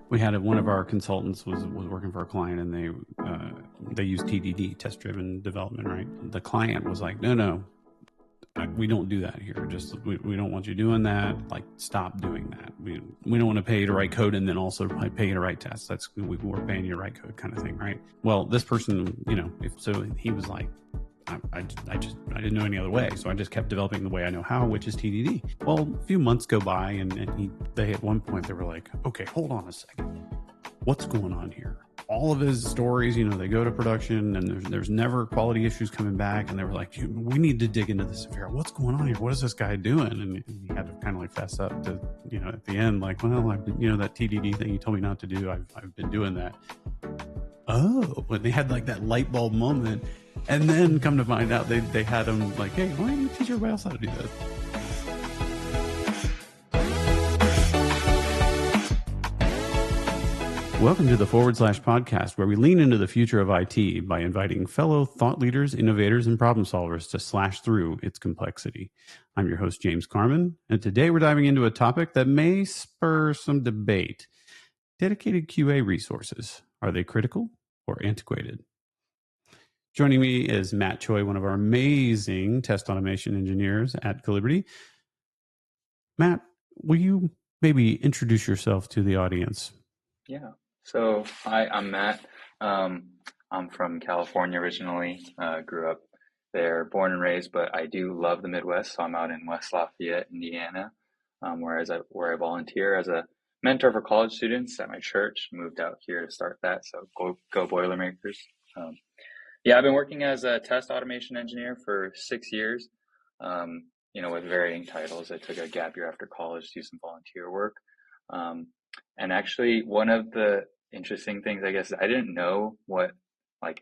We had one of our consultants was working for a client, and they use TDD, test driven development, right? The client was like, no, we don't do that here. Just we don't want you doing that. Like, stop doing that. We don't want to pay you to write code and then also pay you to write tests. We're paying you to write code, kind of thing, right? Well, this person, so he was like, I didn't know any other way, so I just kept developing the way I know how, which is TDD. Well, a few months go by, and they at one point they were like, okay, hold on a second, what's going on here? All of his stories, they go to production, and there's never quality issues coming back, and they were like, we need to dig into this and figure out what's going on here. What is this guy doing? And he had to kind of like fess up to, at the end, like, well, I've been, that TDD thing you told me not to do, I've been doing that. Oh, and they had like that light bulb moment. And then come to find out they had him like, hey, why don't you teach everybody else how to do this? Welcome to the / podcast, where we lean into the future of IT by inviting fellow thought leaders, innovators, and problem solvers to slash through its complexity. I'm your host, James Carman, and today we're diving into a topic that may spur some debate. Dedicated QA resources. Are they critical or antiquated? Joining me is Matt Choi, one of our amazing test automation engineers at Calibrity. Matt, will you maybe introduce yourself to the audience? Yeah. So, hi, I'm Matt. I'm from California originally. Grew up there, born and raised, but I do love the Midwest. So I'm out in West Lafayette, Indiana, where I volunteer as a mentor for college students at my church. Moved out here to start that. So go Boilermakers. I've been working as a test automation engineer for 6 years, with varying titles. I took a gap year after college to do some volunteer work. And actually, one of the interesting things, I guess, I didn't know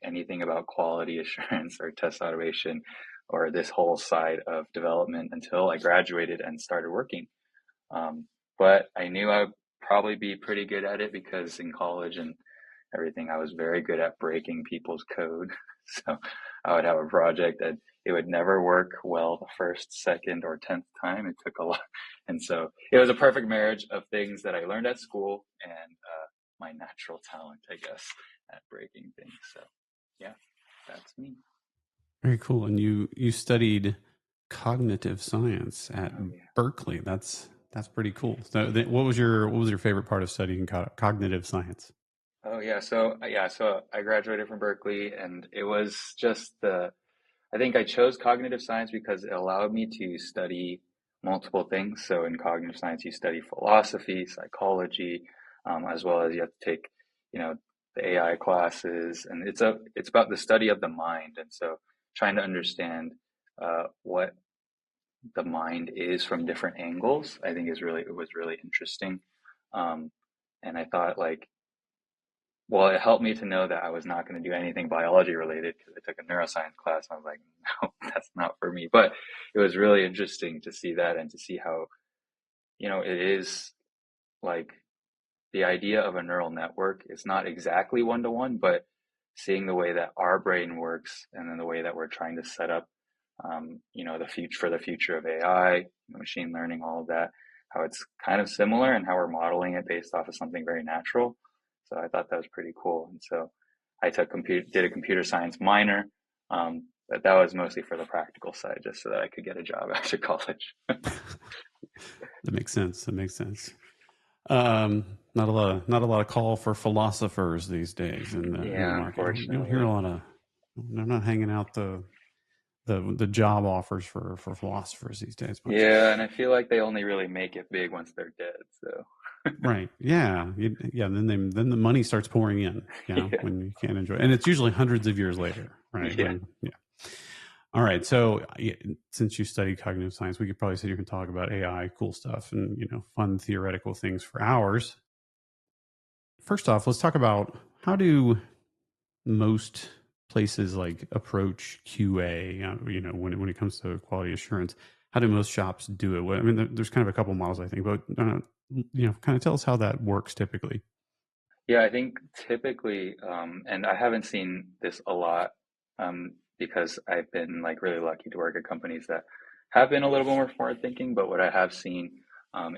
anything about quality assurance or test automation or this whole side of development until I graduated and started working. But I knew I would probably be pretty good at it because in college and everything, I was very good at breaking people's code. So I would have a project that it would never work well the first, second, or 10th time. It took a lot. And so it was a perfect marriage of things that I learned at school and my natural talent, I guess, at breaking things. So yeah, that's me. Very cool. And you studied cognitive science at Berkeley. That's pretty cool. So what was your favorite part of studying cognitive science? Oh yeah. So I graduated from Berkeley, and it was just I think I chose cognitive science because it allowed me to study multiple things. So in cognitive science, you study philosophy, psychology, as well as you have to take, the AI classes, and it's about the study of the mind. And so trying to understand what the mind is from different angles, I think it was really interesting. And I thought it helped me to know that I was not going to do anything biology related because I took a neuroscience class. And I was like, no, that's not for me. But it was really interesting to see that and to see how, it is the idea of a neural network is not exactly one-to-one, but seeing the way that our brain works and then the way that we're trying to set up, the future of AI, machine learning, all of that, how it's kind of similar and how we're modeling it based off of something very natural. So I thought that was pretty cool. And so I did a computer science minor, but that was mostly for the practical side, just so that I could get a job after college. That makes sense. Not a lot of call for philosophers these days in the market. Unfortunately. You don't hear a lot of. They're not hanging out the job offers for philosophers these days. Yeah, and I feel like they only really make it big once they're dead. So. Right. Yeah. Then the money starts pouring in. When you can't enjoy it. And it's usually hundreds of years later. Right. Yeah. All right. So since you study cognitive science, we could probably sit here and talk about AI, cool stuff, and fun theoretical things for hours. First off, let's talk about how do most places approach QA. When it comes to quality assurance, how do most shops do it? I mean, there's kind of a couple models, I think, but kind of tell us how that works typically. Yeah, I think typically, and I haven't seen this a lot because I've been really lucky to work at companies that have been a little bit more forward thinking. But what I have seen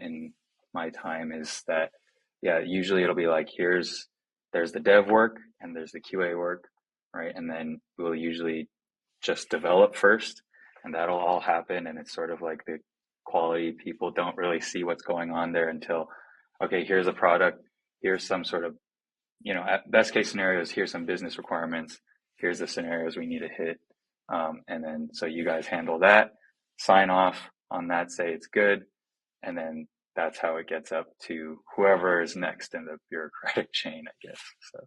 in my time is that yeah, usually it'll be like, there's the dev work and there's the QA work, right? And then we'll usually just develop first, and that'll all happen. And it's sort of like the quality people don't really see what's going on there until, okay, here's a product, here's some sort of, at best case scenarios, here's some business requirements, here's the scenarios we need to hit. And then so you guys handle that, sign off on that, say it's good, and then that's how it gets up to whoever is next in the bureaucratic chain, I guess. So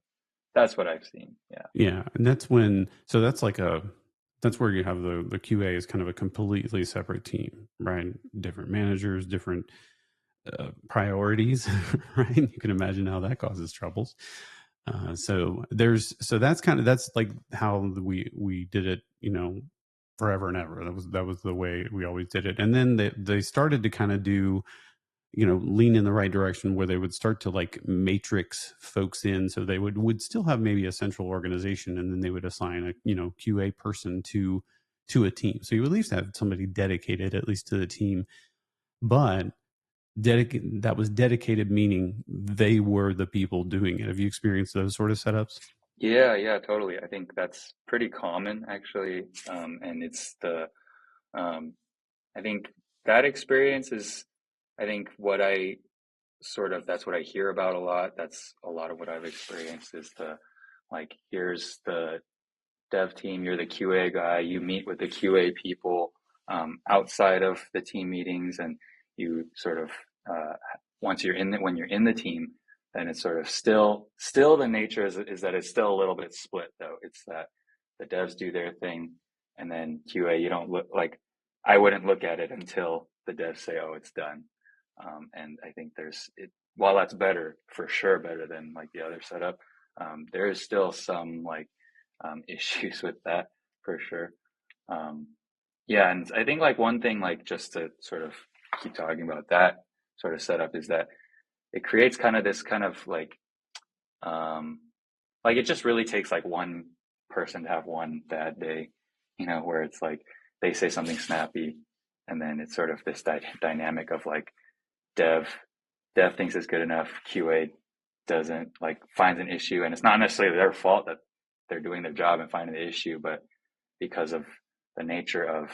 that's what I've seen. Yeah. Yeah, and that's when so that's like a that's where you have the QA is kind of a completely separate team, right? Different managers, different priorities, right? You can imagine how that causes troubles. So that's like how we did it, forever and ever. That was the way we always did it. And then they started to kind of do, lean in the right direction where they would start to like matrix folks in. So they would still have maybe a central organization, and then they would assign a, QA person to a team. So you at least have somebody dedicated at least to the team, but that was dedicated, meaning they were the people doing it. Have you experienced those sort of setups? Yeah, totally. I think that's pretty common actually. And it's um, I think that experience is, I think that's what I hear about a lot. That's a lot of what I've experienced is like, here's the dev team, you're the QA guy, you meet with the QA people outside of the team meetings, and you sort of, when you're in the team, then it's sort of still the nature is that it's still a little bit split though. It's that the devs do their thing, and then QA, you don't look like, I wouldn't look at it until the devs say, oh, it's done. And I think while that's better, for sure, better than like the other setup, there is still some like issues with that for sure. Um, yeah, and I think like one thing, like just to sort of keep talking about that sort of setup, is that it creates kind of this kind of um, like it just really takes like one person to have one bad day, where it's like they say something snappy, and then it's sort of this dynamic of like dev dev thinks it's good enough, QA doesn't, like finds an issue, and it's not necessarily their fault that they're doing their job and finding the issue, but because of the nature of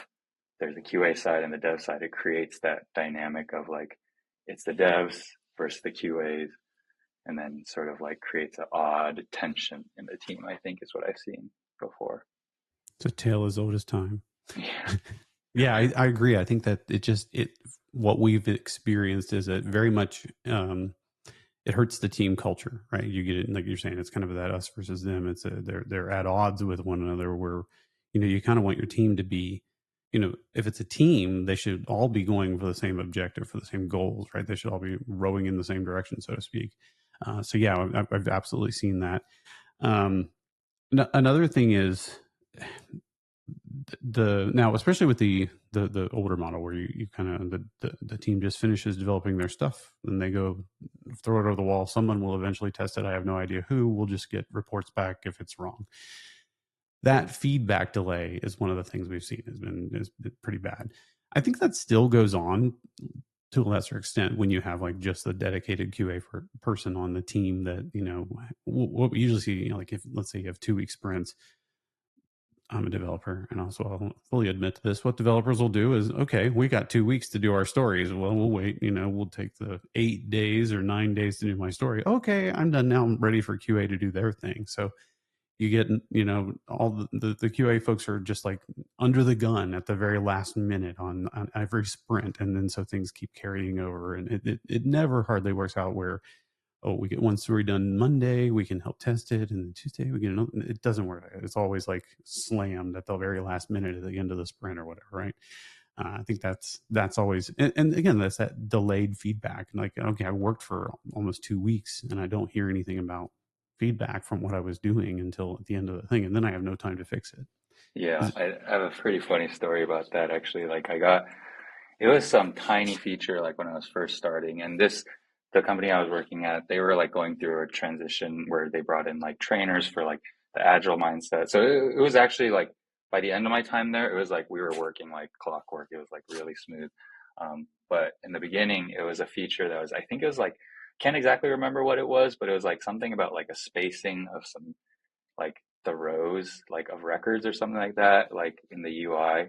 there's the QA side and the dev side, it creates that dynamic of like it's the devs versus the QAs, and then sort of like creates an odd tension in the team, I think is what I've seen before. It's a tale as old as time. Yeah. Yeah, I agree. I think that what we've experienced is that very much it hurts the team culture, right? You get it, like you're saying, it's kind of that us versus them. They're at odds with one another. Where you kind of want your team to be, if it's a team, they should all be going for the same objective, for the same goals, right? They should all be rowing in the same direction, so to speak. So yeah, I've absolutely seen that. Another thing is now, especially with the older model, where you kind of the team just finishes developing their stuff, and they go throw it over the wall. Someone will eventually test it. I have no idea who. We'll just get reports back if it's wrong. That feedback delay is one of the things we've seen has been pretty bad. I think that still goes on to a lesser extent when you have like just the dedicated QA person on the team. That what we usually see, like if let's say you have 2-week sprints. I'm a developer, and also I'll fully admit to this. What developers will do is, okay, we got 2 weeks to do our stories. Well, we'll wait. We'll take the 8 days or 9 days to do my story. Okay, I'm done now. I'm ready for QA to do their thing. So you get, all the QA folks are just like under the gun at the very last minute on every sprint, and then so things keep carrying over, and it never hardly works out where, oh, we get one story done Monday, we can help test it, and then Tuesday we get another. It doesn't work. It's always like slammed at the very last minute at the end of the sprint or whatever, right? I think that's always, and again, that's that delayed feedback. Like, okay, I worked for almost 2 weeks and I don't hear anything about feedback from what I was doing until at the end of the thing, and then I have no time to fix it. Yeah, I have a pretty funny story about that actually. Like it was some tiny feature like when I was first starting, and the company I was working at, they were like going through a transition where they brought in like trainers for like the agile mindset. So it was actually like by the end of my time there, it was like we were working like clockwork. It was like really smooth. But in the beginning, it was a feature that was, I think it was like can't exactly remember what it was, but it was like something about like a spacing of some like the rows like of records or something like that, like in the UI.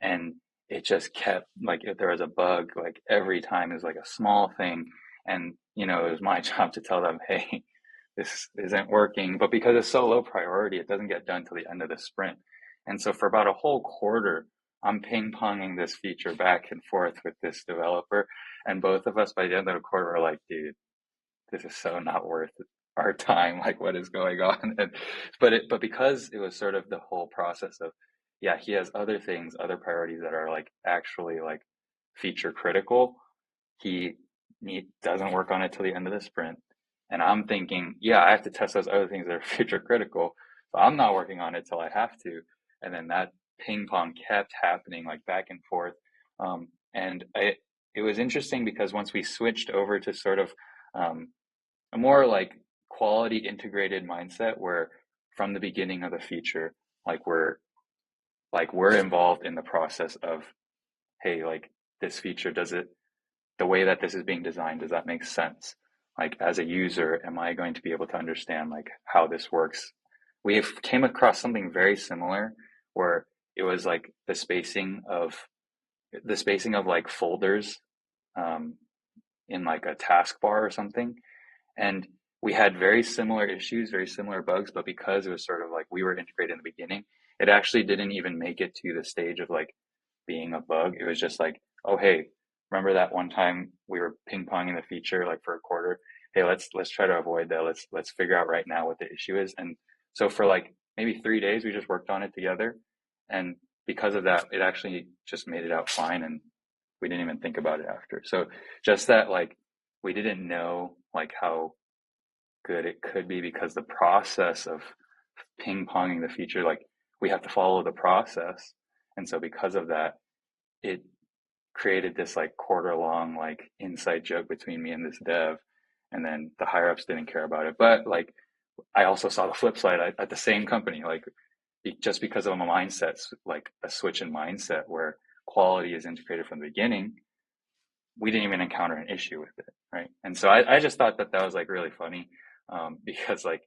And it just kept like if there was a bug, like every time it was like a small thing. And it was my job to tell them, hey, this isn't working. But because it's so low priority, it doesn't get done till the end of the sprint. And so for about a whole quarter, I'm ping ponging this feature back and forth with this developer. And both of us by the end of the quarter were like, dude, this is so not worth our time. Like, what is going on? And but because it was sort of the whole process of, yeah, he has other things, other priorities that are like actually like feature critical. He doesn't work on it till the end of the sprint. And I'm thinking, yeah, I have to test those other things that are feature critical. So I'm not working on it till I have to. And then that ping pong kept happening like back and forth. And it was interesting because once we switched over to sort of um, a more like quality integrated mindset where from the beginning of the feature, like we're involved in the process of, hey, like this feature, does it, the way that this is being designed, does that make sense? Like as a user, am I going to be able to understand like how this works? We have came across something very similar where it was like the spacing of like folders um, in like a taskbar or something. And we had very similar issues, very similar bugs, but because it was sort of like we were integrated in the beginning, it actually didn't even make it to the stage of like being a bug. It was just like, oh hey, remember that one time we were ping ponging the feature like for a quarter? Hey, let's try to avoid that. Let's figure out right now what the issue is. And so for like maybe 3 days, we just worked on it together, and because of that, it actually just made it out fine, and we didn't even think about it after. So just that like we didn't know like how good it could be because the process of ping ponging the feature, like we have to follow the process. And so because of that, it created this like quarter long like inside joke between me and this dev. And then the higher ups didn't care about it. But like I also saw the flip side at the same company, like just because of a mindset, like a switch in mindset where quality is integrated from the beginning, we didn't even encounter an issue with it, right? And so I just thought that that was like really funny, because like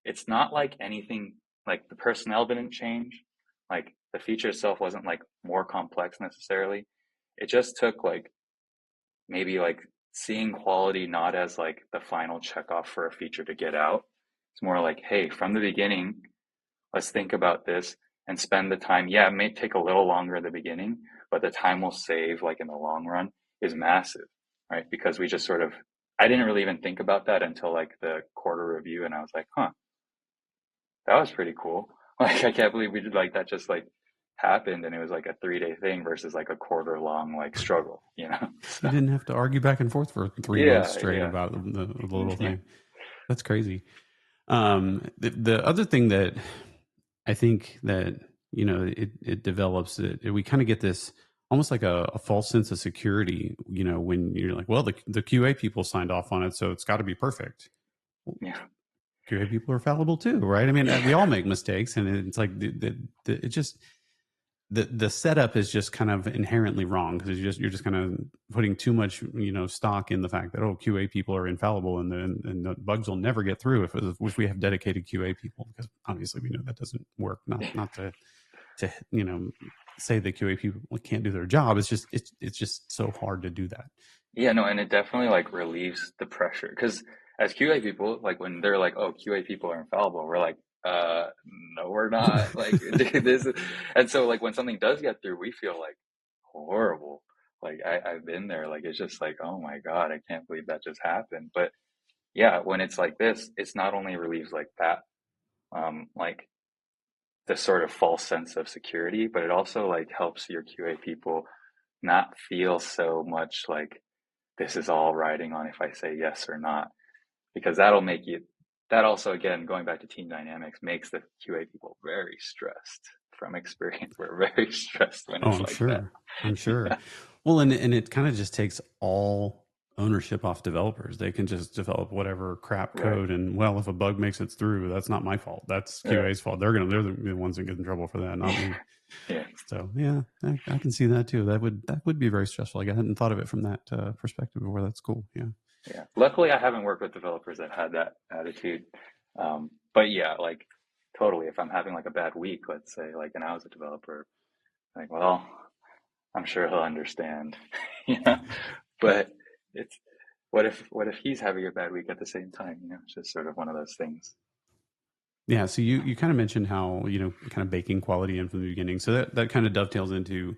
it's not like anything, like the personnel didn't change, like the feature itself wasn't like more complex necessarily. It just took like maybe like seeing quality not as like the final checkoff for a feature to get out. It's more like, hey, from the beginning, let's think about this and spend the time. Yeah, it may take a little longer at the beginning, but the time we'll save like in the long run is massive, right? Because we just sort of, I didn't really even think about that until like the quarter review, and I was like, huh, that was pretty cool. Like I can't believe we did like that just like happened, and it was like a 3 day thing versus like a quarter long like struggle, you know? You So didn't have to argue back and forth for 3 months yeah, straight yeah. about the little Yeah. thing. That's crazy. The other thing that I think that it develops it we kind of get this almost like a false sense of security. When you're like, well, the QA people signed off on it, so it's got to be perfect. Well, Yeah. QA people are fallible too, right? I mean, we all make mistakes, and it's like it just the setup is just kind of inherently wrong because you're just kind of putting too much stock in the fact that QA people are infallible and the bugs will never get through if we have dedicated QA people, because obviously we know that doesn't work. Not to say that QA people can't do their job. It's just so hard to do that. Yeah, no, and it definitely like relieves the pressure because as QA people, like when they're like, "Oh, QA people are infallible," we're like, no, we're not." Like this, and so like when something does get through, we feel like horrible. Like I've been there. Like it's just like, oh my God, I can't believe that just happened. But yeah, when it's like this, it's not only relieves like that, like the sort of false sense of security, but it also like helps your QA people not feel so much like this is all riding on if I say yes or not, because that also, again, going back to team dynamics, makes the QA people very stressed from experience. We're very stressed when Oh, it's I'm like that. sure. I'm sure. Well, and it kind of just takes all ownership off developers. They can just develop whatever crap Right, code, and well, if a bug makes it through, that's not my fault. That's right. QA's fault. They're the ones that get in trouble for that, not me. Yeah. So yeah, I can see that too. That would be very stressful. Like I hadn't thought of it from that perspective before. That's cool. Yeah. Yeah. Luckily, I haven't worked with developers that had that attitude. But yeah, like totally. If I'm having like a bad week, let's say, like, and I was a developer, like, well, I'm sure he'll understand, you know. But it's what if he's having a bad week at the same time? You know, it's just sort of one of those things. Yeah. So you kind of mentioned how, kind of baking quality in from the beginning. So that kind of dovetails into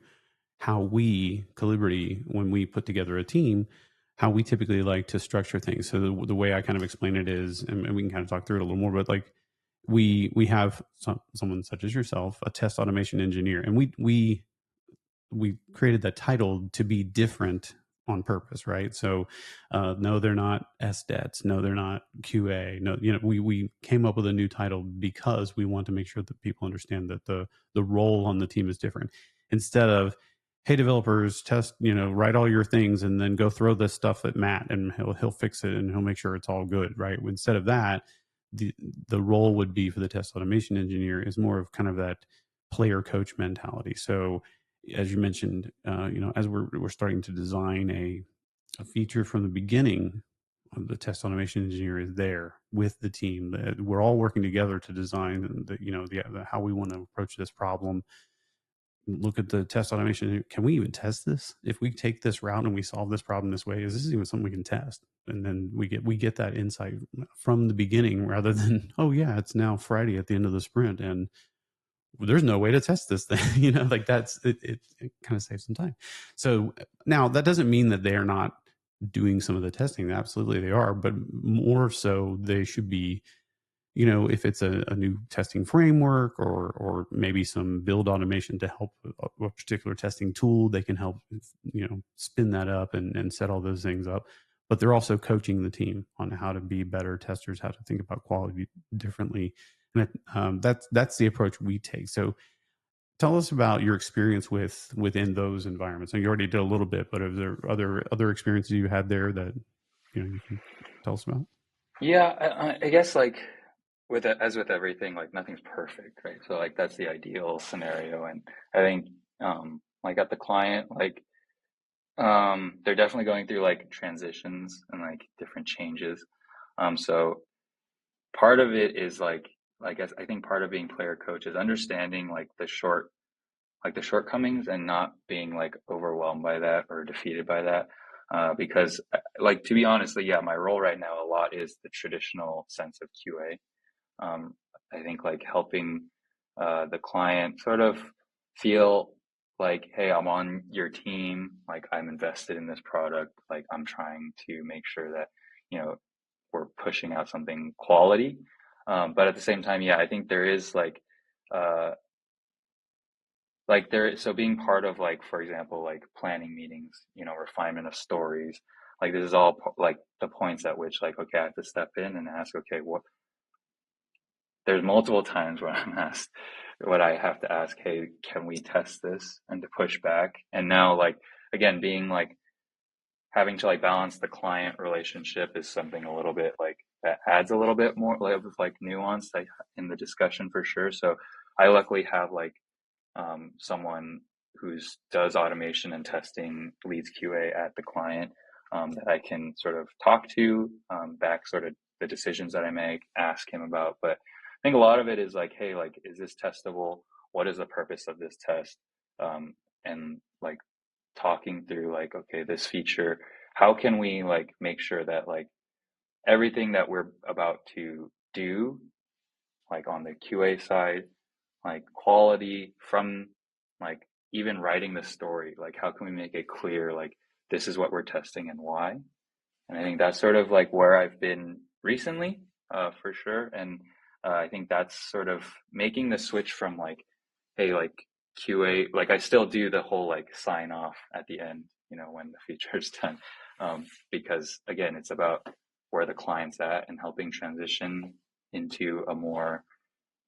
how we, Calibrity, when we put together a team, how we typically like to structure things. So the way I kind of explain it is, and we can kind of talk through it a little more, but like we have someone such as yourself, a test automation engineer, and we created that title to be different on purpose, right? So, no, they're not SDETs. No, they're not QA. No, we came up with a new title because we want to make sure that people understand that the role on the team is different. Instead of, hey, developers, test, write all your things and then go throw this stuff at Matt and he'll fix it and he'll make sure it's all good, right? Instead of that, the the role would be for the test automation engineer is more of kind of that player coach mentality. So as you mentioned, as we're starting to design a feature from the beginning, the test automation engineer is there with the team. We're all working together to design how we want to approach this problem. Look at the test automation. Can we even test this? If we take this route and we solve this problem this way, is this even something we can test? And then we get that insight from the beginning rather than, oh yeah, it's now Friday at the end of the sprint and there's no way to test this thing. Like it kind of saves some time. So now that doesn't mean that they're not doing some of the testing. Absolutely they are, but more so they should be, if it's a new testing framework or maybe some build automation to help a particular testing tool, they can help, spin that up and set all those things up. But they're also coaching the team on how to be better testers, how to think about quality differently. And that's the approach we take. So tell us about your experience within those environments. And you already did a little bit, but are there other experiences you had there that you can tell us about? Yeah, I guess like as with everything, like nothing's perfect, right? So like that's the ideal scenario, and I think like at the client, like they're definitely going through like transitions and like different changes. So part of it is like I guess I think part of being player coach is understanding like the shortcomings and not being like overwhelmed by that or defeated by that. Because like to be honest, like, yeah, my role right now a lot is the traditional sense of QA. I think like helping the client sort of feel like, hey, I'm on your team, like I'm invested in this product, like I'm trying to make sure that, you know, we're pushing out something quality. But at the same time, yeah, I think there is uh, so being part of like, for example, like planning meetings, refinement of stories, like this is all like the points at which like, okay, I have to step in and ask, okay, there's multiple times when I'm asked what I have to ask, hey, can we test this and to push back? And now like, again, being like having to like balance the client relationship is something a little bit like that adds a little bit more like nuance like in the discussion for sure. So I luckily have like someone who's does automation and testing, leads QA at the client, that I can sort of talk to, back sort of the decisions that I make, ask him about. But I think a lot of it is like, hey, like, is this testable? What is the purpose of this test? And like talking through like, okay, this feature, how can we like make sure that like everything that we're about to do, like on the QA side, like quality from like even writing the story, like how can we make it clear like this is what we're testing and why. And I think that's sort of like where I've been recently, for sure. And I think that's sort of making the switch from like, hey, like QA, like I still do the whole like sign off at the end, when the feature is done, because again it's about where the client's at and helping transition into a more,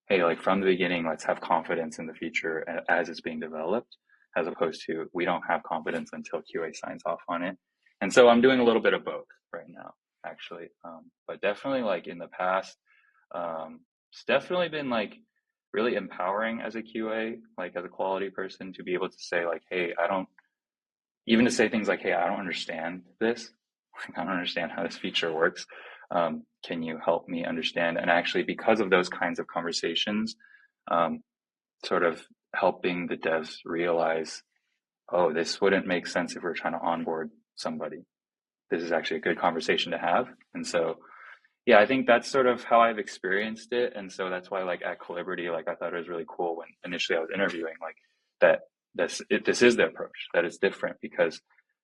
hey, like from the beginning, let's have confidence in the feature as it's being developed, as opposed to we don't have confidence until QA signs off on it. And so I'm doing a little bit of both right now, actually. But definitely, like in the past, it's definitely been like really empowering as a QA, like as a quality person, to be able to say like, hey, I don't, even to say things like, hey, I don't understand this. I don't understand how this feature works. Can you help me understand? And actually, because of those kinds of conversations, um, sort of helping the devs realize, oh, this wouldn't make sense if we're trying to onboard somebody. This is actually a good conversation to have. And so, yeah, I think that's sort of how I've experienced it. And so that's why, like, at Caliberty, like, I thought it was really cool when initially I was interviewing, like, that this is the approach, that it's different. Because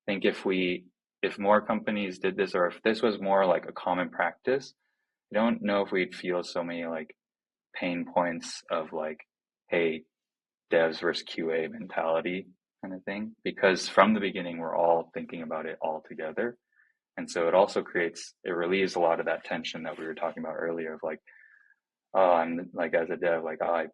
I think if more companies did this, or if this was more like a common practice, I don't know if we'd feel so many like pain points of like, hey, devs versus QA mentality kind of thing. Because from the beginning, we're all thinking about it all together. And so it relieves a lot of that tension that we were talking about earlier of like, oh, I'm like, as a dev, like, oh,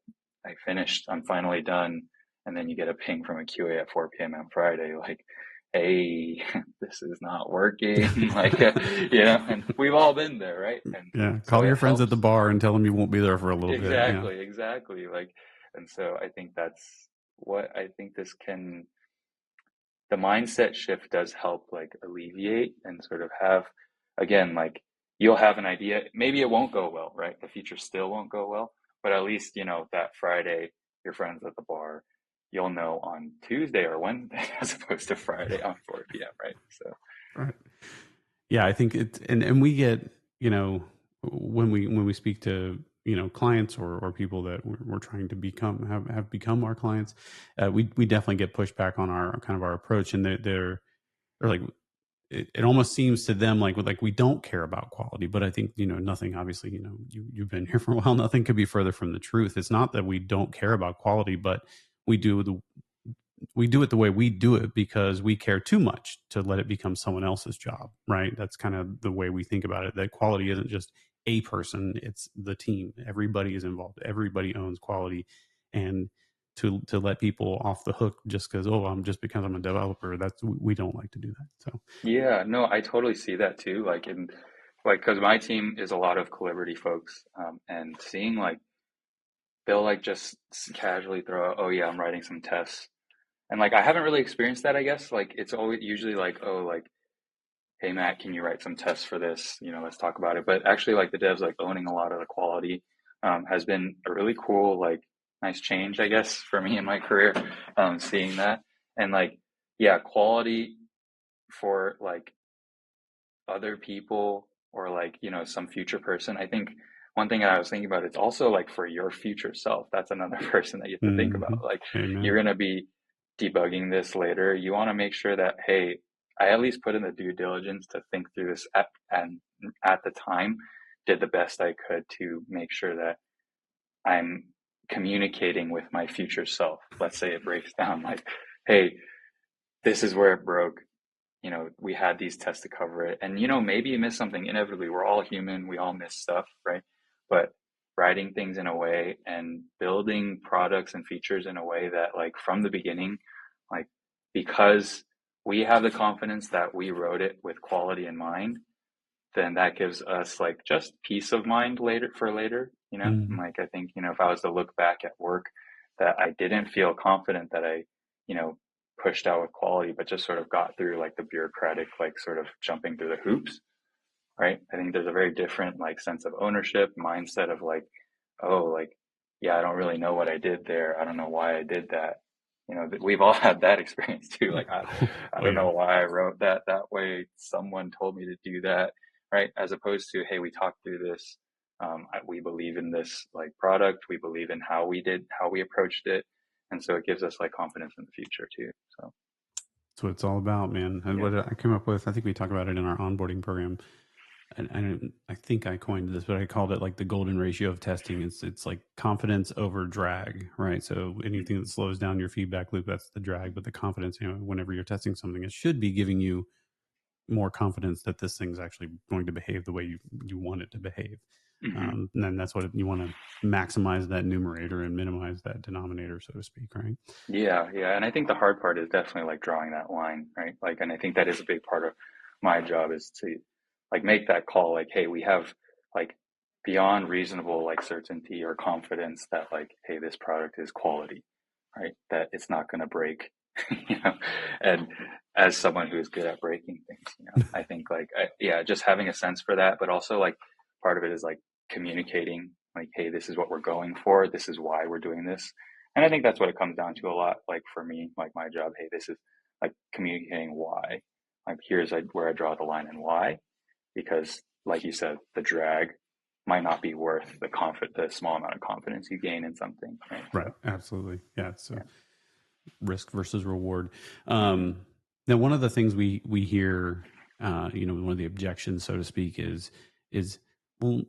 I finished, I'm finally done. And then you get a ping from a QA at 4 p.m. on Friday, like, hey, this is not working. Like, and we've all been there, right? And Yeah, so call it your friends at the helps. bar and tell them you won't be there for a little bit. Yeah. Exactly. Like, and so I think that's what I think the mindset shift does help like alleviate and sort of have, again, like you'll have an idea, maybe it won't go well, right? The feature still won't go well, but at least, that Friday, your friends at the bar, you'll know on Tuesday or Wednesday as opposed to Friday on 4 p.m., right? So, Right. Yeah, I think it, and we get, when we speak to, clients or people that we're trying to have become our clients, we definitely get pushback on our kind of our approach, and they're like, it almost seems to them like we don't care about quality. But I think, nothing, obviously, you've been here for a while, nothing could be further from the truth. It's not that we don't care about quality, but we do it the way we do it because we care too much to let it become someone else's job, right? That's kind of the way we think about it, that quality isn't just a person, it's the team. Everybody is involved, everybody owns quality. And to let people off the hook just because, oh, I'm just because I'm a developer, we don't like to do that. So yeah, no, I totally see that too. Because my team is a lot of Caliberty folks, and seeing like, they'll like just casually throw out, oh yeah, I'm writing some tests. And like, I haven't really experienced that, I guess. Like, it's always usually like, oh, like, hey, Matt, can you write some tests for this? Let's talk about it. But actually, like, the devs, like, owning a lot of the quality has been a really cool, like, nice change, I guess, for me in my career, seeing that. And, like, yeah, quality for, like, other people or, like, some future person. I think one thing I was thinking about, it's also, like, for your future self. That's another person that you have to think about. Like, you're amen. going to be debugging this later. You want to make sure that, hey, I at least put in the due diligence to think through this and at the time did the best I could to make sure that I'm communicating with my future self. Let's say it breaks down like, hey, this is where it broke. We had these tests to cover it. And, maybe you miss something. Inevitably, we're all human. We all miss stuff, right? But writing things in a way and building products and features in a way that, like, from the beginning, like, because we have the confidence that we wrote it with quality in mind, then that gives us, like, just peace of mind later. And, like, I think, if I was to look back at work that I didn't feel confident that I, you know, pushed out with quality, but just sort of got through like the bureaucratic, like sort of jumping through the hoops, right? I think there's a very different like sense of ownership, mindset of like, oh, like, yeah, I don't really know what I did there. I don't know why I did that. We've all had that experience too. Like, I Oh don't yeah. know why I wrote that way. Someone told me to do that, right? As opposed to, hey, we talked through this. We believe in this like product. We believe in how we approached it. And so it gives us like confidence in the future too. So, That's what it's all about, man. And yeah. what I came up with, I think we talked about it in our onboarding program. And I think I coined this, but I called it like the golden ratio of testing. It's like confidence over drag, right? So anything that slows down your feedback loop, that's the drag. But the confidence, whenever you're testing something, it should be giving you more confidence that this thing's actually going to behave the way you want it to behave. Mm-hmm. And then that's what you want to maximize that numerator and minimize that denominator, so to speak, right? Yeah, yeah. And I think the hard part is definitely like drawing that line, right? Like, and I think that is a big part of my job is to like make that call, like, hey, we have like beyond reasonable like certainty or confidence that like, hey, this product is quality, right? That it's not going to break, you know, and as someone who is good at breaking things, I think like, just having a sense for that, but also like part of it is like communicating like, hey, this is what we're going for. This is why we're doing this. And I think that's what it comes down to a lot. Like for me, like my job, hey, this is like communicating why, like here's like where I draw the line and why, because like you said, the drag might not be worth the small amount of confidence you gain in something. Right. Right. So, Absolutely. Yeah. So yeah. risk versus reward. Mm-hmm. Now, one of the things we hear, one of the objections, so to speak, is well,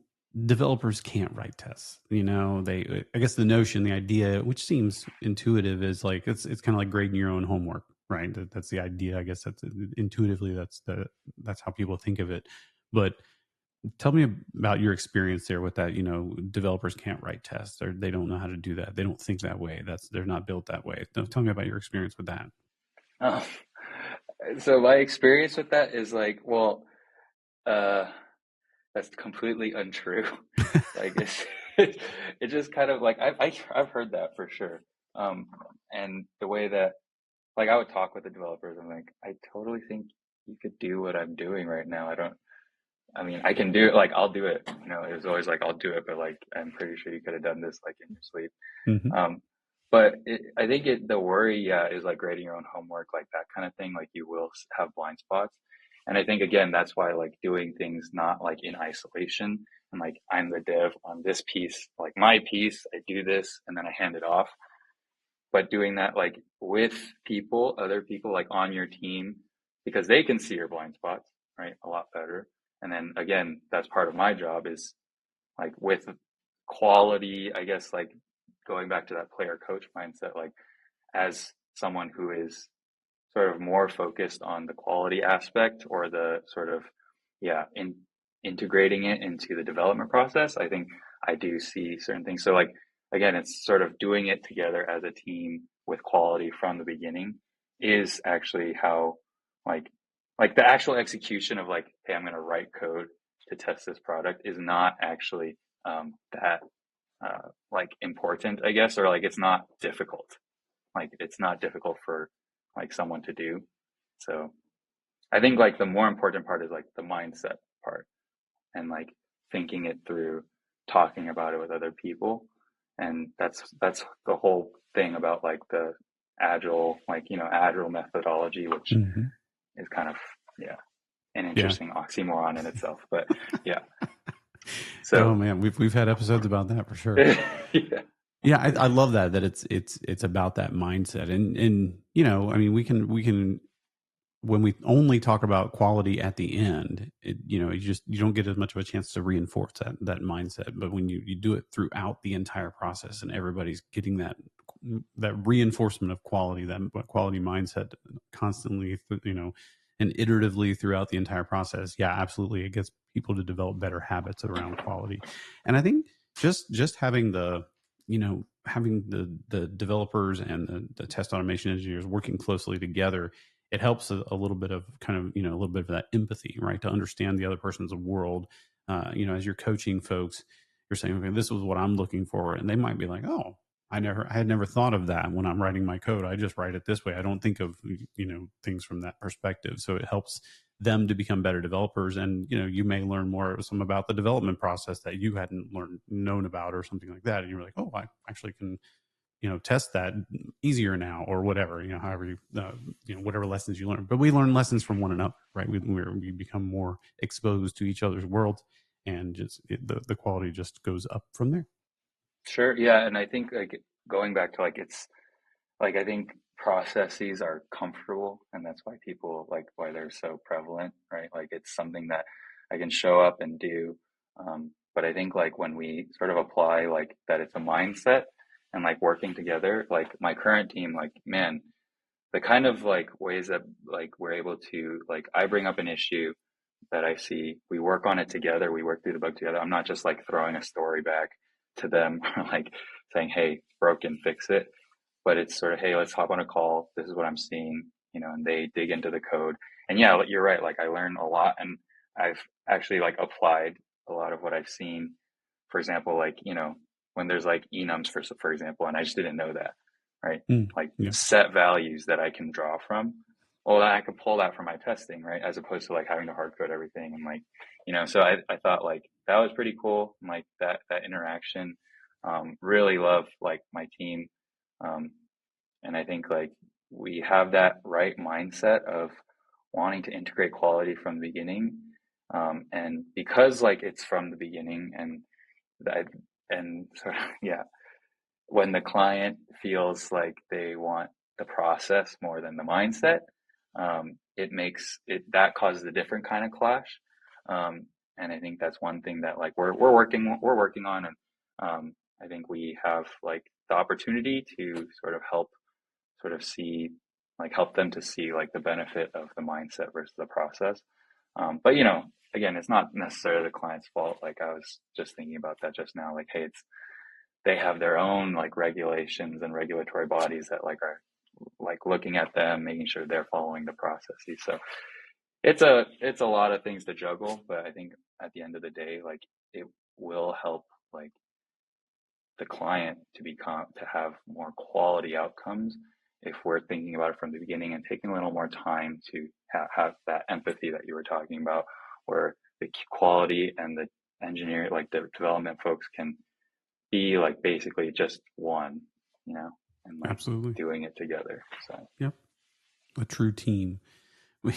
developers can't write tests. I guess the notion, the idea, which seems intuitive, is like it's kind of like grading your own homework, right? That's the idea. I guess that's intuitively that's how people think of it. But tell me about your experience there with that. Developers can't write tests, or they don't know how to do that. They don't think that way. They're not built that way. Tell me about your experience with that. Um, so my experience with that is like, well, uh, that's completely untrue. Like it's just kind of like I've heard that for sure. And the way that like I would talk with the developers, I'm like, I totally think you could do what I'm doing right now. I mean, I can do it. Like I'll do it. It was always like I'll do it, but like I'm pretty sure you could have done this like in your sleep. Hmm. Um, but I think the worry, is like grading your own homework, like that kind of thing. Like you will have blind spots. And I think, again, that's why like doing things not like in isolation and like I'm the dev on this piece, like my piece, I do this and then I hand it off. But doing that like with people, other people like on your team, because they can see your blind spots, right? A lot better. And then again, that's part of my job is like with quality, I guess, like going back to that player coach mindset, like as someone who is sort of more focused on the quality aspect or the sort of, integrating it into the development process, I think I do see certain things. So like, again, it's sort of doing it together as a team with quality from the beginning is actually how like, like the actual execution of like, hey, I'm going to write code to test this product is not actually that like important, I guess, or like it's not difficult. Like it's not difficult for like someone to do. So I think like the more important part is like the mindset part and like thinking it through, talking about it with other people. And that's the whole thing about like the agile, like, agile methodology, which Hmm. is kind of, yeah, an Yeah. interesting oxymoron in itself. But yeah. Oh So man, we've had episodes about that for sure. yeah. Yeah, I love that it's about that mindset, and I mean, we can when we only talk about quality at the end, you don't get as much of a chance to reinforce that mindset. But when you do it throughout the entire process, and everybody's getting that reinforcement of quality, that quality mindset constantly, and iteratively throughout the entire process, yeah, absolutely, it gets people to develop better habits around quality. And I think just having the developers and the test automation engineers working closely together, it helps a little bit of kind of a little bit of that empathy, right, to understand the other person's world. As you're coaching folks, you're saying, okay, this is what I'm looking for, and they might be like, oh, I had never thought of that when I'm writing my code. I just write it this way. I don't think of things from that perspective. So it helps them to become better developers, and you may learn some about the development process that you hadn't known about, or something like that, and you're like, oh, I actually can test that easier now, or whatever, however whatever lessons you learn. But we learn lessons from one another, right? We become more exposed to each other's worlds, and the quality just goes up from there. Sure. Yeah. And I think like going back to like it's like I think processes are comfortable and that's why people like why they're so prevalent, right? Like it's something that I can show up and do. But I think like when we sort of apply like that it's a mindset and like working together, like my current team, like man, the kind of like ways that like we're able to like I bring up an issue that I see, we work on it together, we work through the bug together. I'm not just like throwing a story back to them or like saying, hey, it's broken, fix it. But it's sort of, hey, let's hop on a call. This is what I'm seeing, and they dig into the code. And yeah, you're right. Like I learn a lot and I've actually like applied a lot of what I've seen. For example, like, when there's like enums for example, and I just didn't know that, right? Like Yeah. set values that I can draw from. well, I could pull that from my testing, right? As opposed to like having to hard code everything and like, so I thought like that was pretty cool. And, like that interaction, really love like my team. Um, and I think like we have that right mindset of wanting to integrate quality from the beginning. And because like it's from the beginning and that, and sort of, yeah, when the client feels like they want the process more than the mindset, it makes it that causes a different kind of clash. And I think that's one thing that like we're working on, and I think we have like the opportunity to sort of help sort of see help them to see like the benefit of the mindset versus the process. But again, it's not necessarily the client's fault. Like I was just thinking about that just now. Like, hey, it's they have their own like regulations and regulatory bodies that like are like looking at them, making sure they're following the processes. So it's a lot of things to juggle, but I think at the end of the day, like it will help like the client to have more quality outcomes if we're thinking about it from the beginning and taking a little more time to have that empathy that you were talking about, where the quality and the engineering, like the development folks, can be like basically just one, you know, and like Absolutely. doing it together. So Yep. A true team. We,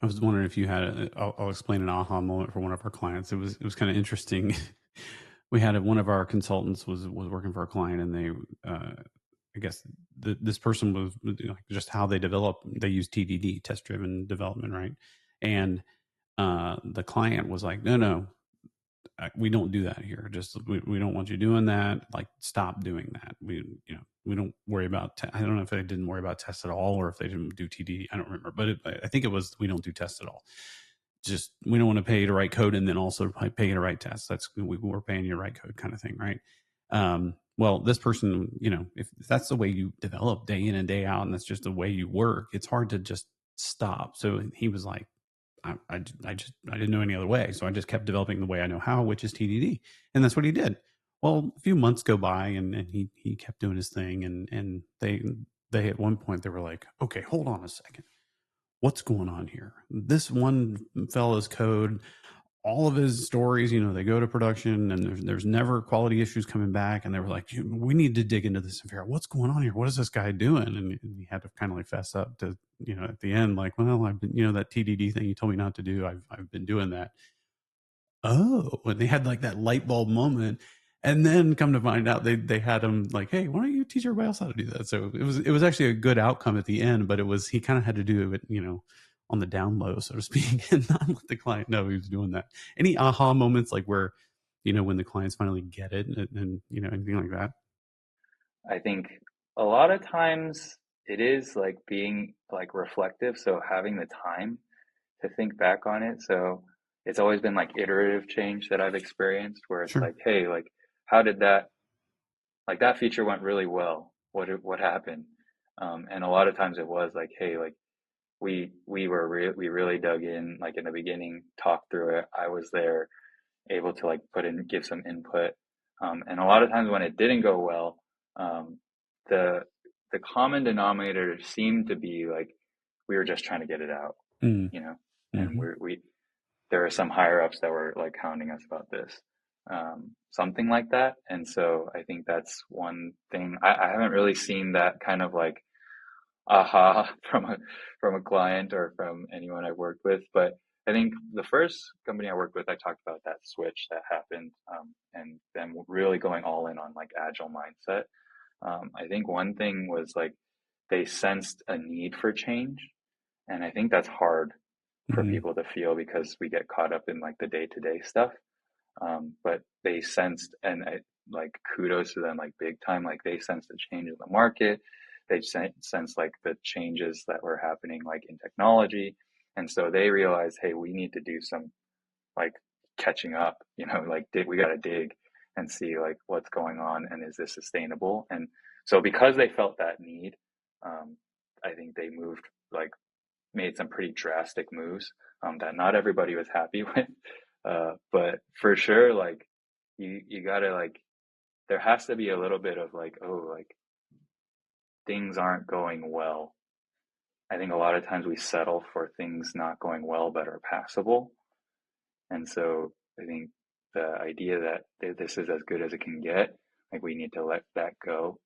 I was wondering if you had. I'll explain an aha moment for one of our clients. It was kind of interesting. We had one of our consultants was working for a client, and they, I guess, this person was just how they develop. They use TDD, test driven development, right? And the client was like, no, we don't do that here. Just we don't want you doing that. Like, stop doing that. We don't worry about. I don't know if they didn't worry about tests at all, or if they didn't do TD. I don't remember, but I think it was we don't do tests at all. Just we don't want to pay you to write code and then also pay you to write tests. That's we're paying you to write code kind of thing, right? Well, this person, if that's the way you develop day in and day out, and that's just the way you work, it's hard to just stop. So he was like, I didn't know any other way. So I just kept developing the way I know how, which is TDD. And that's what he did. Well, a few months go by and he kept doing his thing. And they at one point, they were like, okay, hold on a second. What's going on here? This one fellow's code, all of his stories, they go to production and there's never quality issues coming back. And they were like, we need to dig into this and figure out what's going on here. What is this guy doing? And he had to kind of like fess up to, at the end, like, well, I've been, that TDD thing you told me not to do. I've been doing that. Oh, and they had like that light bulb moment. And then come to find out they had him like, hey, why don't you teach everybody else how to do that? So it was actually a good outcome at the end, but he kind of had to do it, on the down low, so to speak, and not let the client know he was doing that. Any aha moments like where, when the clients finally get it and anything like that? I think a lot of times it is like being like reflective. So having the time to think back on it. So it's always been like iterative change that I've experienced where it's Sure. like, hey, like how did that feature went really well. What happened? And a lot of times it was like, hey, like we really dug in like in the beginning, talked through it. I was there, able to like give some input. And a lot of times when it didn't go well, um, the the common denominator seemed to be like we were just trying to get it out, Mm. you know. And Mm-hmm. we there are some higher ups that were like hounding us about this, something like that. And so I think that's one thing. I haven't really seen that kind of like aha from a client or from anyone I've worked with, but I think the first company I worked with, I talked about that switch that happened, and them really going all in on like agile mindset. I think one thing was like they sensed a need for change, and I think that's hard for Mm-hmm. people to feel because we get caught up in like the day-to-day stuff. But they sensed, and like kudos to them, like big time, like they sensed a change in the market. They sensed like the changes that were happening like in technology. And so they realized, hey, we need to do some like catching up, like we got to dig and see like what's going on and is this sustainable? And so because they felt that need, I think they made some pretty drastic moves, that not everybody was happy with. But for sure, like you gotta like there has to be a little bit of like, oh, like things aren't going well. I think a lot of times we settle for things not going well but are passable. And so I think the idea that this is as good as it can get, like we need to let that go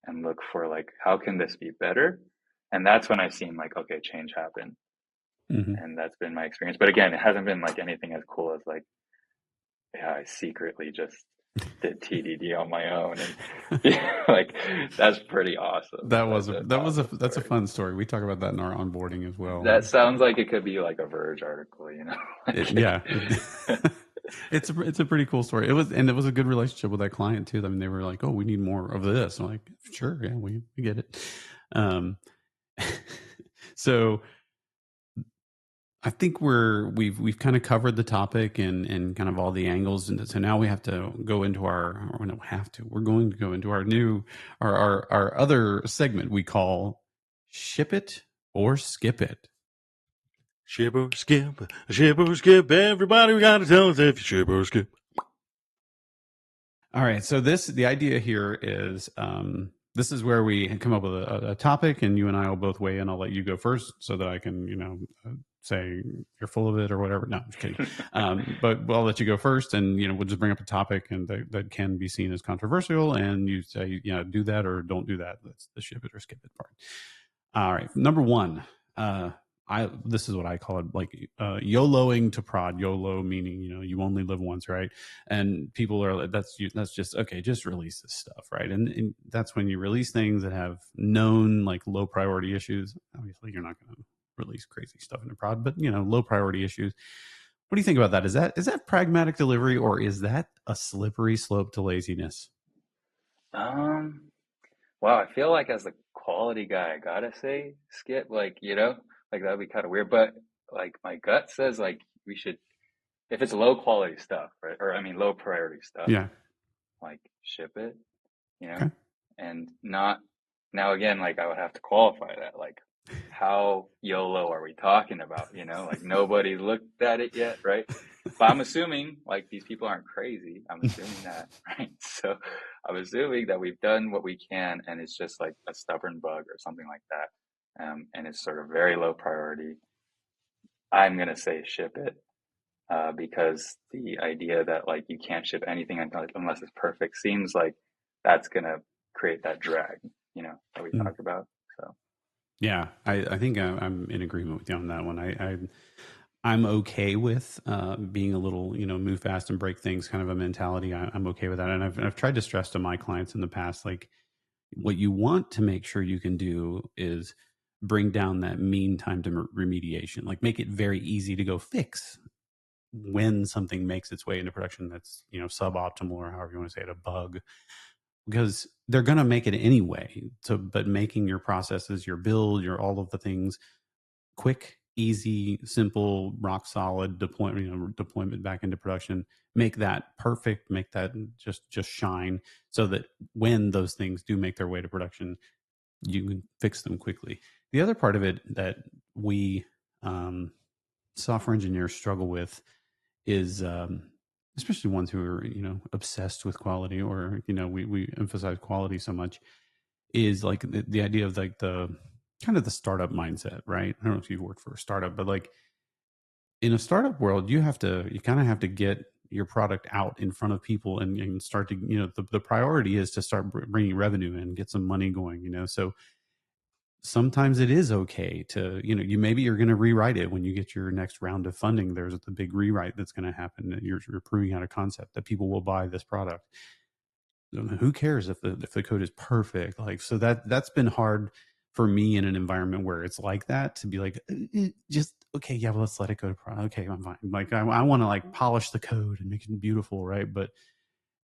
and look for like how can this be better? And that's when I've seen like, okay, change happen. Mm-hmm. And that's been my experience. But again, it hasn't been like anything as cool as like, yeah, I secretly just did TDD on my own, and yeah, like that's pretty awesome. That's an awesome That's a story. fun story. We talk about that in our onboarding as well. That sounds like it could be like a Verge article, you know? Yeah, it's a pretty cool story. It was a good relationship with that client too. I mean, they were like, "Oh, we need more of this." I'm like, "Sure, yeah, we get it." Um, so I think we've kind of covered the topic and kind of all the angles, and so now we have to go into our, or we don't have to. We're going to go into our new our other segment we call Ship It or Skip It. Ship or skip, everybody, we gotta tell us if you ship or skip. All right. So the idea here is this is where we come up with a topic, and you and I will both weigh in. I'll let you go first so that I can, say you're full of it or whatever. No, I'm just kidding. But I'll let you go first, and we'll just bring up a topic and that can be seen as controversial, and you say, do that or don't do that. That's the ship it or skip it part. All right. Number one. This is what I call it, like YOLOing to prod. YOLO meaning you only live once, right? And people are like, that's just okay. Just release this stuff, right? And that's when you release things that have known like low priority issues. Obviously, you're not going to release crazy stuff in a prod, but low priority issues. What do you think about that? Is that pragmatic delivery, or is that a slippery slope to laziness? Wow, I feel like as the quality guy, I gotta say skip, like, like that'd be kind of weird, but like my gut says like we should, if it's low quality stuff, right? Or I mean low priority stuff, Yeah. like ship it, Okay. and not, now again, like I would have to qualify that, like how YOLO are we talking about, like nobody's looked at it yet, right? But I'm assuming like these people aren't crazy. I'm assuming that, right? So I'm assuming that we've done what we can and it's just like a stubborn bug or something like that. And it's sort of very low priority. I'm going to say ship it, because the idea that like you can't ship anything unless it's perfect seems like that's going to create that drag, that we talked about. So yeah, I think I'm in agreement with you on that one. I'm okay with being a little, move fast and break things kind of a mentality. I'm okay with that. And I've tried to stress to my clients in the past, like what you want to make sure you can do is bring down that mean time to remediation, like make it very easy to go fix when something makes its way into production that's, suboptimal or however you want to say it, a bug, because they're going to make it anyway. So, but making your processes, your build, your all of the things quick, easy, simple, rock solid deployment back into production, make that perfect, make that just shine, so that when those things do make their way to production, you can fix them quickly. The other part of it that we software engineers struggle with is especially ones who are obsessed with quality, or we emphasize quality so much, is like the idea of like the kind of the startup mindset, right? I don't know if you've worked for a startup, but like in a startup world, you kind of have to get your product out in front of people and start to, the priority is to start bringing revenue in, get some money going, so sometimes it is okay to, maybe you're going to rewrite it when you get your next round of funding. There's the big rewrite that's going to happen. You're proving out a concept that people will buy this product. Who cares if the code is perfect? Like, so that's been hard for me in an environment where it's like that, to be like, just okay, yeah, well, let's let it go to product. Okay, I'm fine. Like, I want to like polish the code and make it beautiful, right? But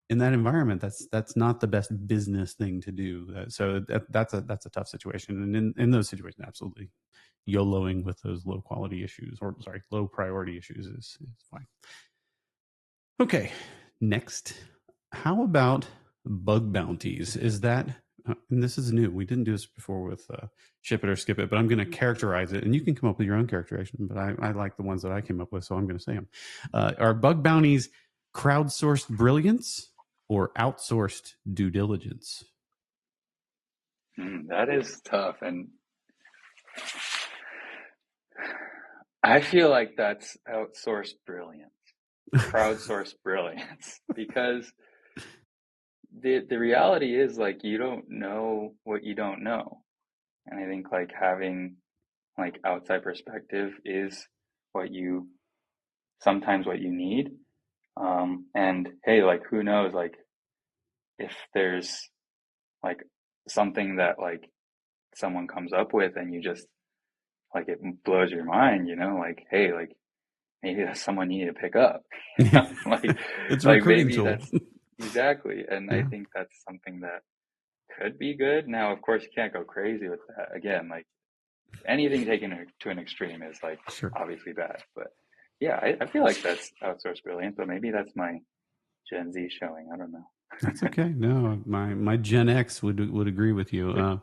in that environment, that's not the best business thing to do. So that's a tough situation, and in those situations, absolutely, YOLOing with those low quality issues, or sorry, low priority issues is fine. Okay, next, how about bug bounties? Is that, and this is new, we didn't do this before with ship it or skip it, but I'm going to characterize it, and you can come up with your own characterization, but I like the ones that I came up with, so I'm going to say them. Are bug bounties crowdsourced brilliance or outsourced due diligence? that is tough. And I feel like that's outsourced brilliance, crowdsourced brilliance, because the reality is like you don't know what you don't know. And I think like having like outside perspective is sometimes what you need. And hey, like who knows, like if there's like something that like someone comes up with and you just like it blows your mind, like hey, like maybe that's someone you need to pick up. like It's a like recruiting maybe tool. that's exactly. And I Yeah, think that's something that could be good. Now, of course, you can't go crazy with that. Again, like anything taken to an extreme is like sure. obviously bad. But yeah, I feel like that's outsourced brilliance, but maybe that's my Gen Z showing. I don't know. That's okay. No, my Gen X would agree with you.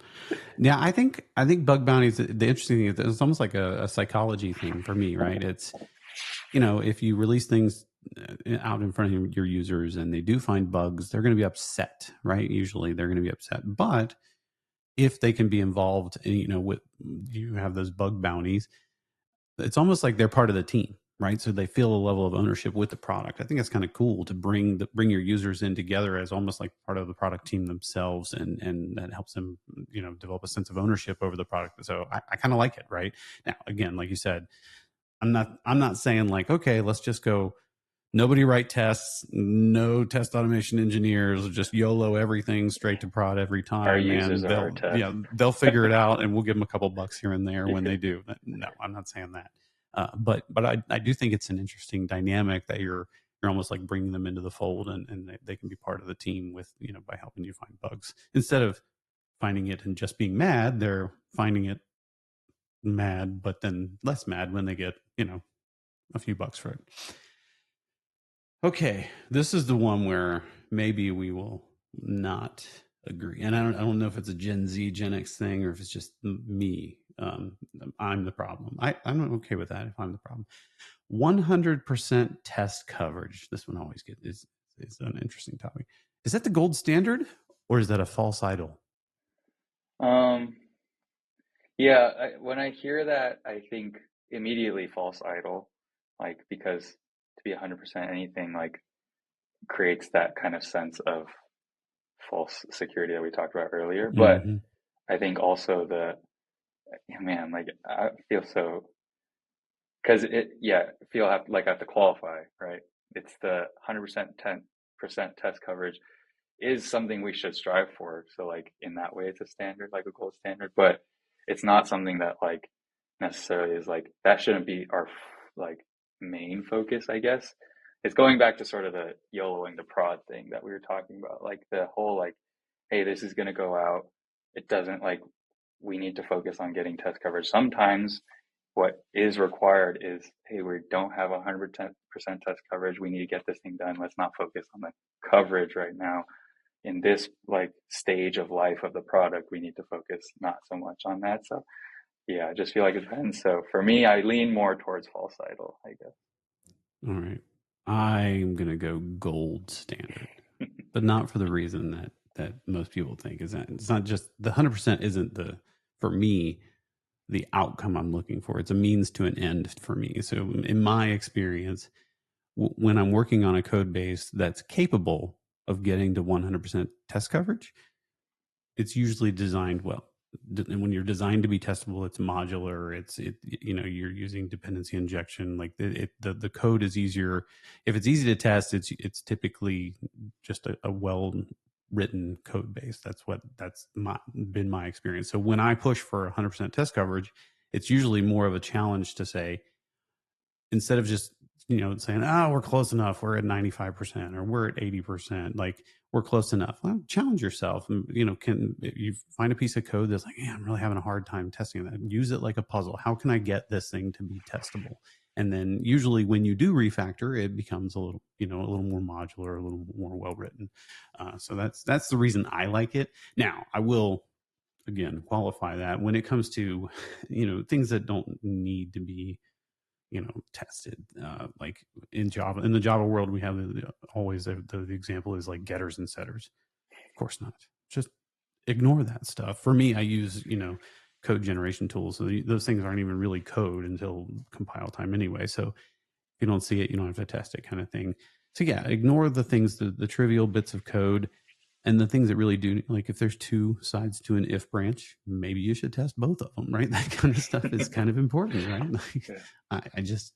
Yeah, I think bug bounties. The interesting thing is it's almost like a psychology thing for me, right? It's if you release things out in front of your users and they do find bugs, they're going to be upset, right? Usually they're going to be upset, but if they can be involved, with you have those bug bounties, it's almost like they're part of the team, right? So they feel a level of ownership with the product. I think that's kind of cool to bring your users in together as almost like part of the product team themselves, and that helps them, develop a sense of ownership over the product. So I kind of like it, right? Now, again, like you said, I'm not saying like, okay, let's just go. Nobody write tests, no test automation engineers, just YOLO everything straight to prod every Our time, users and are our test. they'll figure it out, and we'll give them a couple bucks here and there when they do. No, I'm not saying that, but I do think it's an interesting dynamic that you're almost like bringing them into the fold, and they can be part of the team with by helping you find bugs instead of finding it and just being mad. They're finding it mad, but then less mad when they get a few bucks for it. Okay, this is the one where maybe we will not agree, and I don't know if it's a Gen Z, Gen X thing, or if it's just me. I'm the problem. I'm okay with that if I'm the problem. 100% test coverage. This one always is an interesting topic. Is that the gold standard, or is that a false idol? Um, yeah, when I hear that, I think immediately false idol, like because to be 100% anything like creates that kind of sense of false security that we talked about earlier. But Mm-hmm. I think also man, like I feel so because I have to qualify, right? It's the 100% 10% test coverage is something we should strive for. So like in that way, it's a standard, like a gold standard, but it's not something that like necessarily is like that shouldn't be our like main focus, I guess. It's going back to sort of the YOLOing the prod thing that we were talking about, like the whole like, hey, this is gonna go out. It doesn't like we need to focus on getting test coverage. Sometimes what is required is, hey, we don't have 100% test coverage. We need to get this thing done. Let's not focus on the coverage right now. In this like stage of life of the product, we need to focus not so much on that. So yeah, I just feel like it depends. So for me, I lean more towards false idol, I guess. All right, I'm gonna go gold standard, but not for the reason that most people think. Is that it's not just the 100% isn't for me the outcome I'm looking for. It's a means to an end for me. So in my experience, when I'm working on a code base that's capable of getting to 100% test coverage, it's usually designed well. And when you're designed to be testable, it's modular. You're using dependency injection. Like the code is easier. If it's easy to test, it's typically just a well written code base. That's been my experience. So when I push for 100% test coverage, it's usually more of a challenge to say, instead of just saying, oh, we're close enough, we're at 95% or we're at 80%, like we're close enough. Well, challenge yourself, and can you find a piece of code that's like, yeah, I'm really having a hard time testing that. Use it like a puzzle. How can I get this thing to be testable? And then usually when you do refactor, it becomes a little more modular, a little more well written. So that's the reason I like it. Now I will again qualify that when it comes to things that don't need to be tested, like in the Java world, we have always the example is like getters and setters. Of course not. Just ignore that stuff. For me, I use code generation tools. So those things aren't even really code until compile time anyway. So if you don't see it, you don't have to test it, kind of thing. So yeah, ignore the things, the trivial bits of code, and the things that really do, like if there's two sides to an if branch, maybe you should test both of them, right? That kind of stuff is kind of important, right? Like, I just,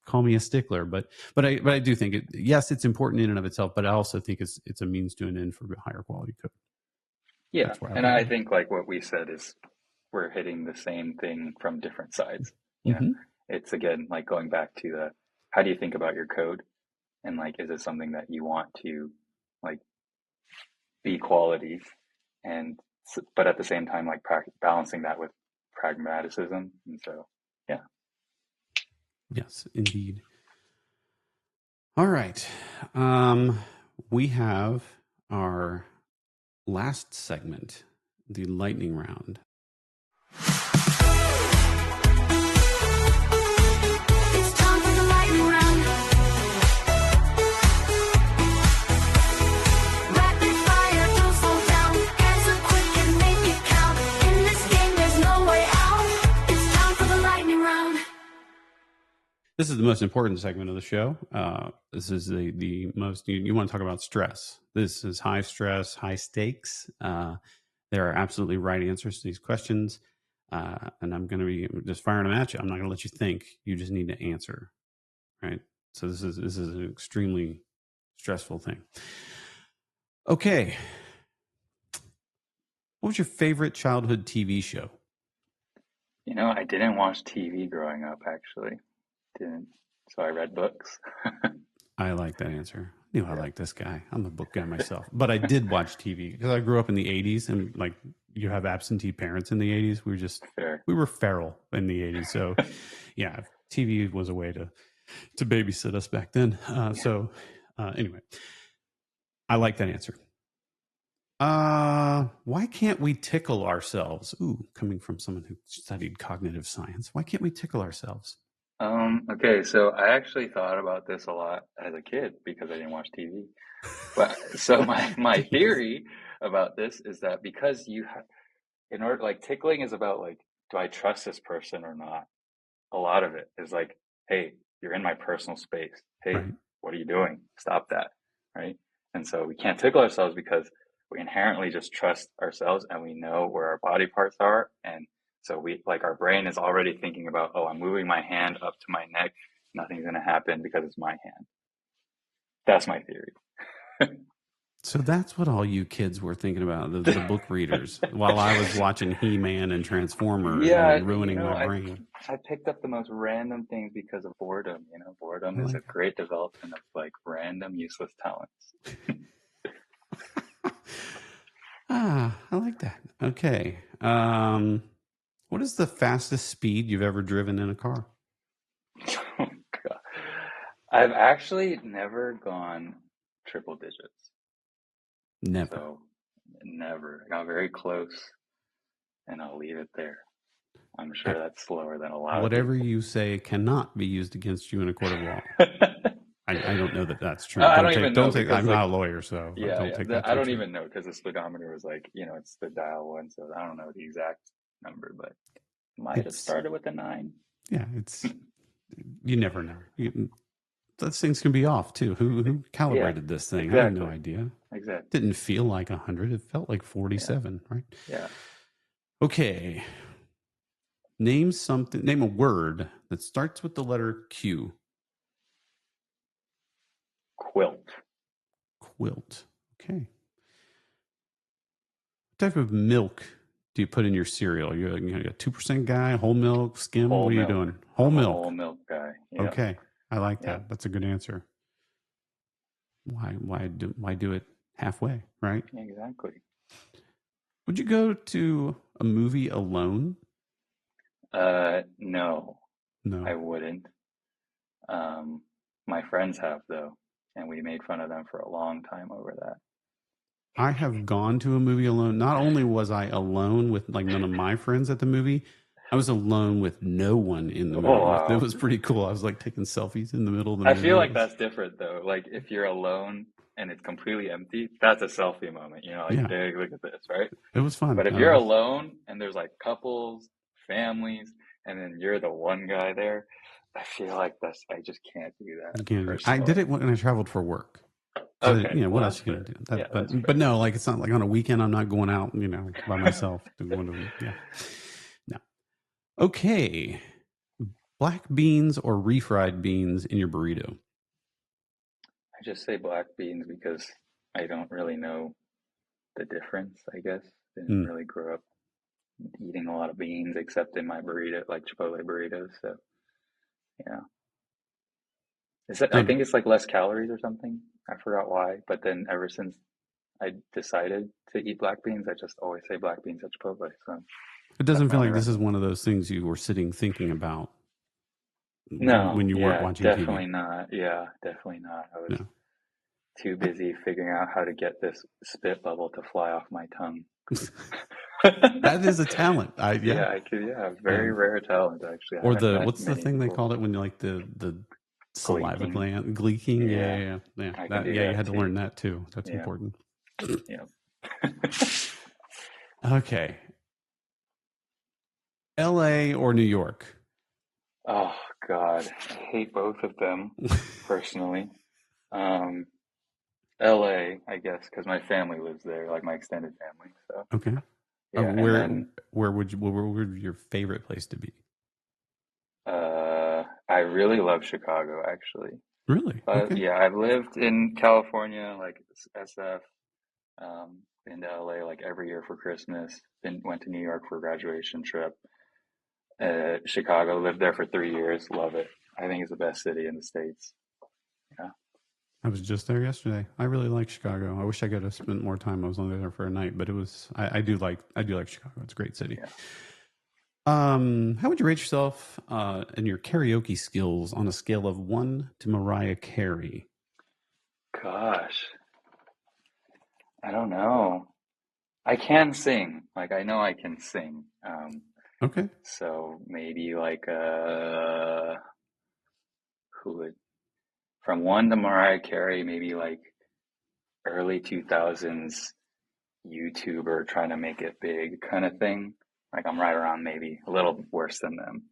call me a stickler, but I do think yes, it's important in and of itself, but I also think it's a means to an end for higher quality code. Yeah, and I think like what we said is we're hitting the same thing from different sides. It's again like going back to how do you think about your code, and like is it something that you want to like be quality, and but at the same time like balancing that with pragmaticism, and so yeah. Yes, indeed. All right, we have our last segment, the lightning round. It's time for the lightning round. Rapid fire, don't slow down. Answer quick and make it count. In this game, there's no way out. It's time for the lightning round. This is the most important segment of the show. This is the most, you want to talk about stress. This is high stress, high stakes. There are absolutely right answers to these questions. And I'm going to be just firing them at you. I'm not going to let you think. You just need to answer. Right. So this is an extremely stressful thing. Okay. What was your favorite childhood TV show? I didn't watch TV growing up, actually. Didn't. So I read books. I like that answer. I knew I like this guy. I'm a book guy myself. But I did watch TV because I grew up in the 80s, and like you have absentee parents in the 80s. We were feral in the 80s. So yeah, TV was a way to babysit us back then. So anyway, I like that answer. Why can't we tickle ourselves? Ooh, coming from someone who studied cognitive science. Why can't we tickle ourselves? Okay, so I actually thought about this a lot as a kid because I didn't watch TV. But so my theory about this is that because in order, like tickling is about like, do I trust this person or not? A lot of it is like, hey, you're in my personal space. Hey, right. What are you doing? Stop that, right? And so we can't tickle ourselves because we inherently just trust ourselves and we know where our body parts are, and so we like our brain is already thinking about, oh, I'm moving my hand up to my neck. Nothing's going to happen because it's my hand. That's my theory. So that's what all you kids were thinking about, the book readers, while I was watching He-Man and Transformers and ruining my brain. I picked up the most random things because of boredom. Boredom is a great development of like random useless talents. I like that. Okay. What is the fastest speed you've ever driven in a car? Oh, God. I've actually never gone triple digits. Never. So, never. I got very close, and I'll leave it there. I'm sure that's slower than a lot Whatever of people. you say cannot be used against you in a court of law. I don't know that that's true. I don't even know. I'm not a lawyer, so don't take that. I don't even know because the speedometer was like, it's the dial one, so I don't know the exact number, but it might have started with a 9. Yeah, you never know. Those things can be off too. Who calibrated this thing? Exactly. I have no idea. Exactly. Didn't feel like 100. It felt like 47, right? Yeah. Okay. Name a word that starts with the letter Q. Quilt. Okay. What type of milk do you put in your cereal? You're a 2% guy, whole milk, skim? What are you doing? Whole milk. Whole milk guy. Yeah. Okay. I like that. Yeah. That's a good answer. Why do it halfway, right? Exactly. Would you go to a movie alone? No. I wouldn't. My friends have though, and we made fun of them for a long time over that. I have gone to a movie alone. Not only was I alone with like none of my friends at the movie, I was alone with no one in the movie. Oh, wow. It was pretty cool. I was like taking selfies in the middle of the movie. I feel like that's different though. Like if you're alone and it's completely empty, that's a selfie moment. You know, like, Yeah, hey, look at this, right? it was fun. But if you're alone and there's like couples, families, and then you're the one guy there, I feel like I just can't do that I did personally. it when I traveled for work. Okay, What well, else that's are you gonna fair. do? Yeah, that's fair. But no, like it's not like on a weekend. I'm not going out, by myself to go into. Yeah, no. Okay, black beans or refried beans in your burrito? I just say black beans because I don't really know the difference, I guess. Didn't Mm. really grow up eating a lot of beans except in my burrito, like Chipotle burritos. So, yeah. I Um, think it's like less calories or something. I forgot why, but then ever since I decided to eat black beans, I just always say black beans at Chipotle. So it doesn't that's my feel only like this is recommend. one of those things you were sitting thinking about No, when you weren't yeah, watching TV. definitely not. Yeah, definitely not. I was No, too busy figuring out how to get this spit bubble to fly off my tongue. that is a talent. Yeah, I could. Yeah, very rare talent actually. I Or haven't met what's the many thing they people. called it when you like the saliva Gleeking. gland gleeking? Yeah, Yeah. I can That do you that had to too. learn that too. That's Yeah, important. yeah. Okay, L.A. or New York? Oh God, I hate both of them personally. Um, LA, I guess, because my family lives there, like my extended family. So Okay. yeah, and then Where would your favorite place to be? I really love Chicago actually. Really? But Okay. yeah, I've lived in California, like SF, been to LA like every year for Christmas, went to New York for a graduation trip. Chicago, lived there for 3 years, love it. I think it's the best city in the States. Yeah. I was just there yesterday. I really like Chicago. I wish I could have spent more time. I was only there for a night, but I do like Chicago. It's a great city. Yeah. How would you rate yourself and your karaoke skills on a scale of 1 to Mariah Carey? Gosh, I don't know. I can sing. Like I know I can sing. Okay. So maybe like who would from one to Mariah Carey, maybe like early 2000s YouTuber trying to make it big kind of thing. Like I'm right around maybe a little worse than them.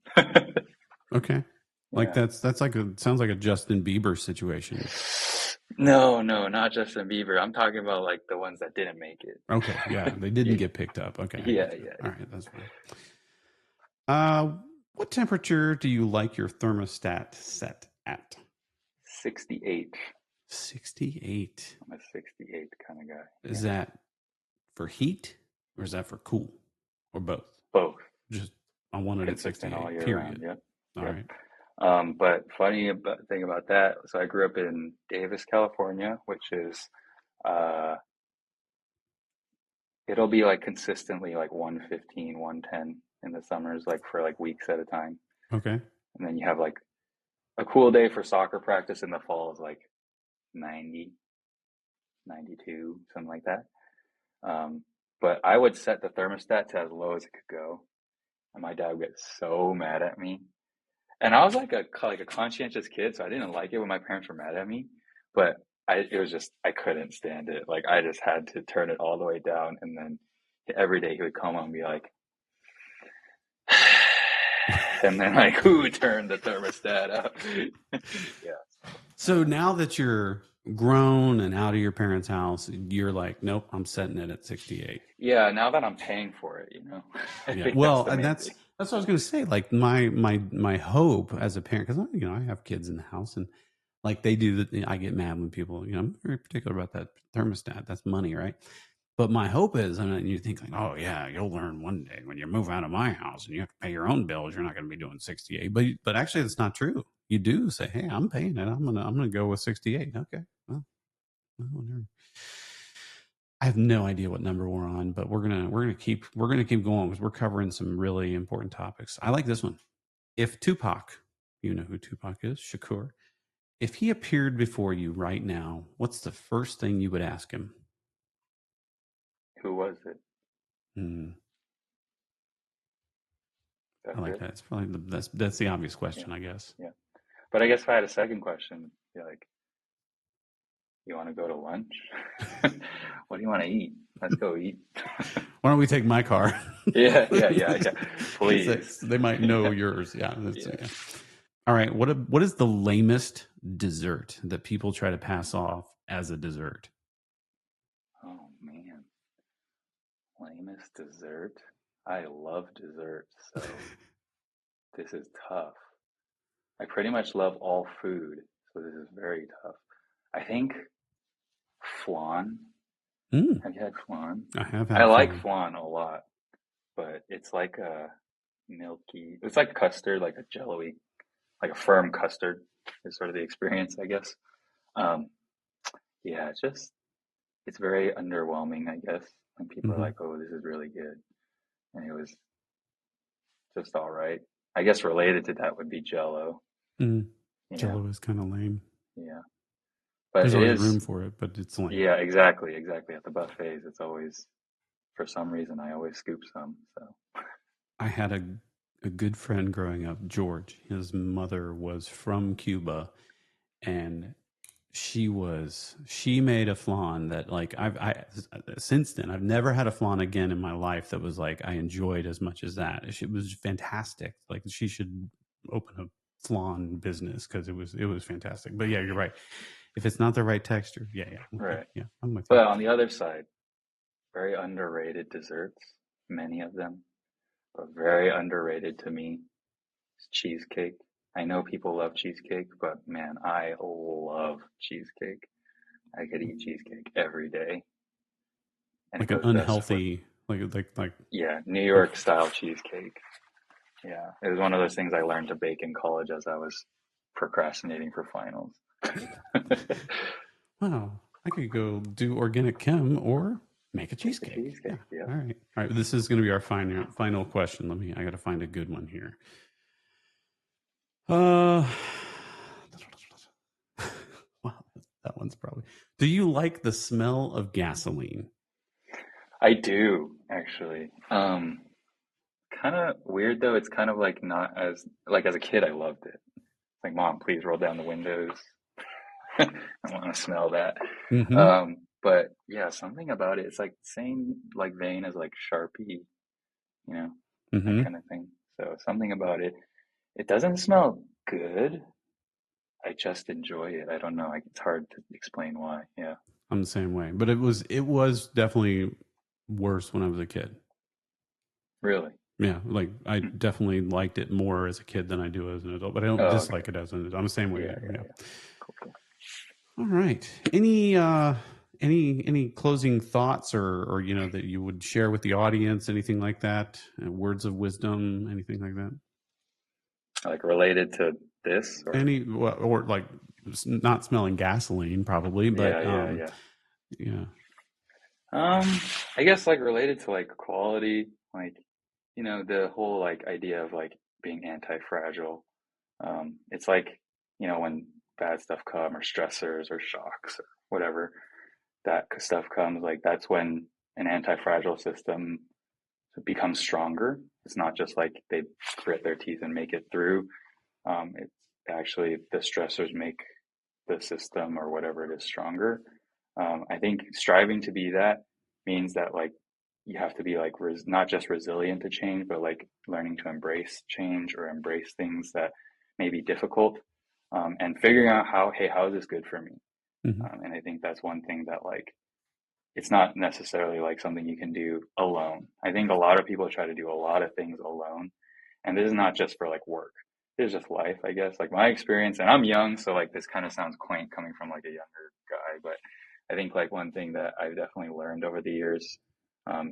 Okay. Like Yeah. that's like sounds like a Justin Bieber situation. No, not Justin Bieber. I'm talking about like the ones that didn't make it. Okay. Yeah. They didn't get picked up. Okay. I Yeah, got you. yeah, All right. That's fine. Uh, what temperature do you like your thermostat set at? 68. 68. I'm a 68 kind of guy. Is Yeah. that for heat or is that for cool or both? Both. Just I want it at Consistent 68, all year period. round. Yep. All Yep. right. But thing about that, so I grew up in Davis, California, which is uh it'll be like consistently like 115, 110 in the summers, like for like weeks at a time. Okay. And then you have like a cool day for soccer practice in the fall is like 90, 92, something like that. But I would set the thermostat to as low as it could go. And my dad would get so mad at me. And I was like a conscientious kid, so I didn't like it when my parents were mad at me. But it was just I couldn't stand it. Like I just had to turn it all the way down, and then every day he would come home and be like, and then like who turned the thermostat up? Yeah. So now that you're grown and out of your parents' house, you're like, nope, I'm setting it at 68. Yeah. Now that I'm paying for it, I Yeah. think Well, that's the and main that's thing. what I was going to say. Like my hope as a parent, because I have kids in the house, and like they do that. I get mad when people, I'm very particular about that thermostat. That's money, right? But my hope is, and you think like, oh yeah, you'll learn one day when you move out of my house and you have to pay your own bills. You're not going to be doing 68, but actually, that's not true. You do say, hey, I'm paying it. I'm gonna go with 68. Okay, well, whatever. I have no idea what number we're on, but we're gonna keep going because we're covering some really important topics. I like this one. If Tupac, you know who Tupac is, Shakur, if he appeared before you right now, what's the first thing you would ask him? Who was it? Hmm. That's I like it. that. It's probably that's the obvious Yeah. question, I guess. Yeah. But I guess if I had a second question, be like, You want to go to lunch? What do you want to eat? Let's go eat. Why don't we take my car? Yeah. 'Cause Please. they might know Yeah. yours. Yeah. Yeah. All right. What is the lamest dessert that people try to pass off as a dessert? Oh man, lamest dessert. I love dessert, so this is tough. I pretty much love all food, so this is very tough. I think flan. Mm, Have you had flan? I have I had like flan. flan a lot, but it's like a milky, it's like custard, like a jello-y, like a firm custard is sort of the experience, I guess. Um, yeah, it's very underwhelming, I guess, when people are Hmm. like, oh, this is really good. And it was just all right. I guess related to that would be Jello. Mm. Yeah, Jello is kind of lame. yeah. But There's it always is, room for it, but it's lame. yeah, exactly. At the buffets, it's always, for some reason, I always scoop some. So, I had a good friend growing up, George. His mother was from Cuba, and she made a flan that like I since then I've never had a flan again in my life that was like I enjoyed as much as that. It was fantastic. Like she should open a flan business because it was fantastic. But yeah, you're right. If it's not the right texture, yeah, okay, right. yeah, I'm with you. But on the other side, very underrated desserts, many of them, but very underrated to me is cheesecake. I know people love cheesecake, but man, I love cheesecake. I could eat cheesecake every day, and it Like an goes best with, unhealthy like yeah, New York style cheesecake. Yeah, it was one of those things I learned to bake in college as I was procrastinating for finals. wow, I could go do organic chem or make a Make a cheesecake. Yeah. cheesecake, yeah. All right. This is going to be our final question. I got to find a good one here. Uh, wow, that one's probably. Do you like the smell of gasoline? I do actually. Kind of weird though. It's kind of like not as like as a kid I loved it. Like, Mom, please roll down the windows. I want to smell that. Mm-hmm. But yeah, something about it. It's like same like vein as like Sharpie, you know, that Mm-hmm. kind of thing. So something about it. It doesn't smell good. I just enjoy it. I don't know. Like, it's hard to explain why. Yeah. I'm the same way, but it was definitely worse when I was a kid. Really? Yeah, like I Hmm. definitely liked it more as a kid than I do as an adult, but I don't Oh, okay. dislike it as an adult. I'm the same way. Yeah, Yeah. Cool, cool. All right. Any closing thoughts or that you would share with the audience? Anything like that? Words of wisdom? Anything like that? Like related to this or Or like not smelling gasoline, probably, but yeah. yeah. I guess like related to like quality, like, the whole like idea of like being anti-fragile. It's like, when bad stuff come or stressors or shocks or whatever, that stuff comes, like that's when an anti-fragile system becomes stronger. It's not just like they grit their teeth and make it through. It's actually the stressors make the system or whatever it is stronger. I think striving to be that means that like you have to be like not just resilient to change, but like learning to embrace change or embrace things that may be difficult, and figuring out how is this good for me? Hmm. And I think that's one thing that like it's not necessarily like something you can do alone. I think a lot of people try to do a lot of things alone, and this is not just for like work. It's just life, I guess. Like my experience, and I'm young, so like this kind of sounds quaint coming from like a younger guy, but I think like one thing that I've definitely learned over the years,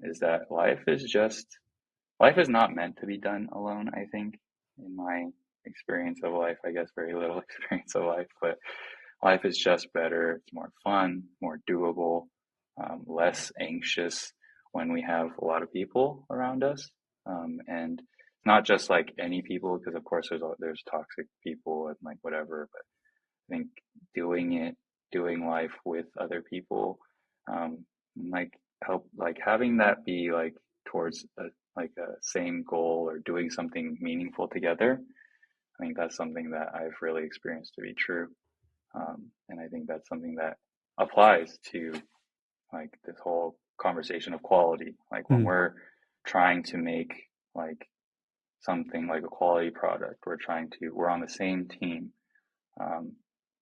is that life is not meant to be done alone. I think in my experience of life, I guess very little experience of life, but life is just better. It's more fun, more doable, less anxious when we have a lot of people around us. And not just like any people, because of course there's toxic people and like whatever. But I think doing life with other people, like help like having that be like towards a same goal or doing something meaningful together. I think that's something that I've really experienced to be true. And I think that's something that applies to like this whole conversation of quality. Like when we're trying to make like something like a quality product, we're on the same team,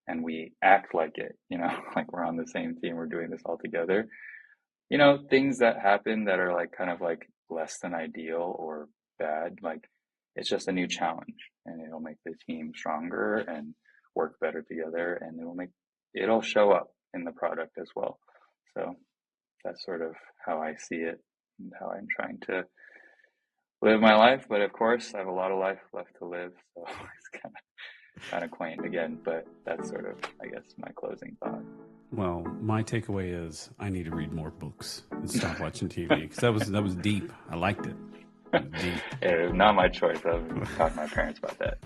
and we act like it, like we're on the same team, we're doing this all together. Things that happen that are like kind of like less than ideal or bad, like it's just a new challenge, and it'll make the team stronger and work better together, and it'll show up in the product as well. So that's sort of how I see it and how I'm trying to live my life. But of course, I have a lot of life left to live, so it's kind of quaint again, but that's sort of, I guess, my closing thought. Well, my takeaway is I need to read more books and stop watching TV, because that was deep. I liked it. It was deep. It was not my choice. I've talked to my parents about that.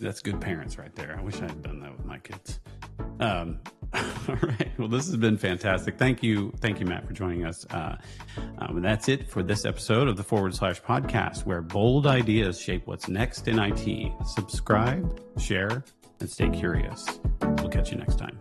That's good parents right there. I wish I had done that with my kids. All right. Well, this has been fantastic. Thank you, Matt, for joining us. And that's it for this episode of the / podcast, where bold ideas shape what's next in IT. Subscribe, share, and stay curious. We'll catch you next time.